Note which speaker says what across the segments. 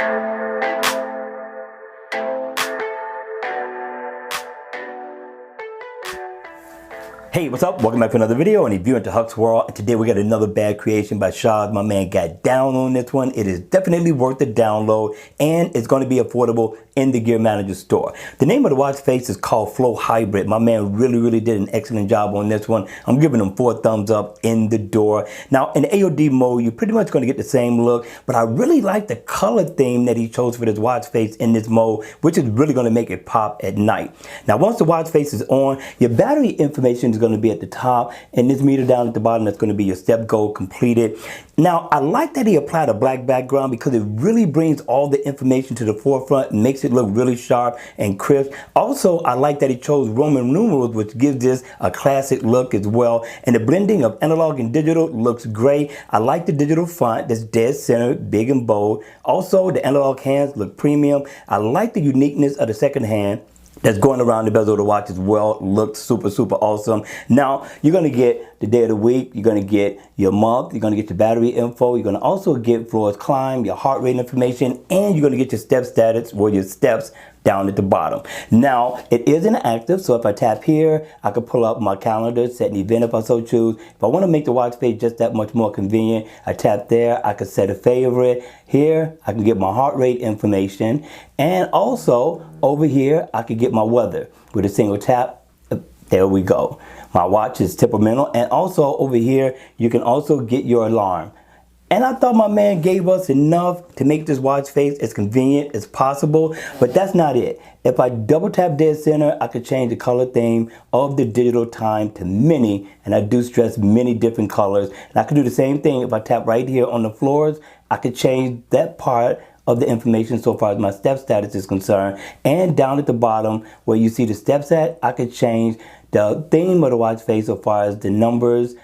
Speaker 1: Hey, what's up? Welcome back to another video, and if you're into Huck's World, and today we got another bad creation by Shaz. My man got down on this one. It is definitely worth the download, and it's going to be affordable in the Gear Manager store. The name of the watch face is called Flow Hybrid. My man really did an excellent job on this one. I'm giving him 4 thumbs up in the door. Now, in AOD mode, you're pretty much going to get the same look, but I really like the color theme that he chose for this watch face in this mode, which is really going to make it pop at night. Now, once the watch face is on, your battery information is going to be at the top, and this meter down at the bottom, that's going to be your step goal completed. Now, I like that he applied a black background because it really brings all the information to the forefront and makes it look really sharp and crisp. Also, I like that he chose Roman numerals, which gives this a classic look as well. And the blending of analog and digital looks great. I like the digital font that's dead center, big and bold. Also, the analog hands look premium. I like the uniqueness of the second hand that's going around the bezel of the watch as well. Looks super awesome. Now, you're going to get the day of the week, you're going to get your month, you're going to get your battery info, you're going to also get floor's climb, your heart rate information, and you're going to get your step status, or your steps down at the bottom. Now, it is inactive, so if I tap here, I can pull up my calendar, set an event if I so choose. If I want to make the watch face just that much more convenient, I tap there, I can set a favorite. Here, I can get my heart rate information, and also over here, I can get my weather. With a single tap, there we go. My watch is temperamental, and also over here, you can also get your alarm. And I thought my man gave us enough to make this watch face as convenient as possible, but that's not it. If I double tap dead center, I could change the color theme of the digital time to many, and I do stress many different colors. And I could do the same thing if I tap right here on the floors. I could change that part of the information so far as my step status is concerned. And down at the bottom where you see the steps at, I could change the theme of the watch face so far as the numbers,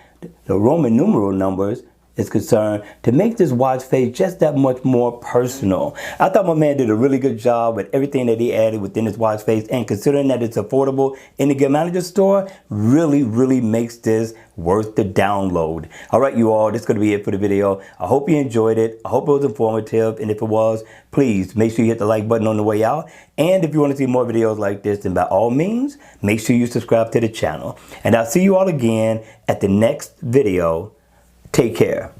Speaker 1: the Roman numeral numbers, is concerned, to make this watch face just that much more personal. I thought my man did a really good job with everything that he added within his watch face, and considering that it's affordable in the Gear Manager store, really makes this worth the download. All right, you all, that's going to be it for the video. I hope you enjoyed it. I hope it was informative, and if it was, please make sure you hit the like button on the way out. And if you want to see more videos like this, then by all means, make sure you subscribe to the channel. And I'll see you all again at the next video. Take care.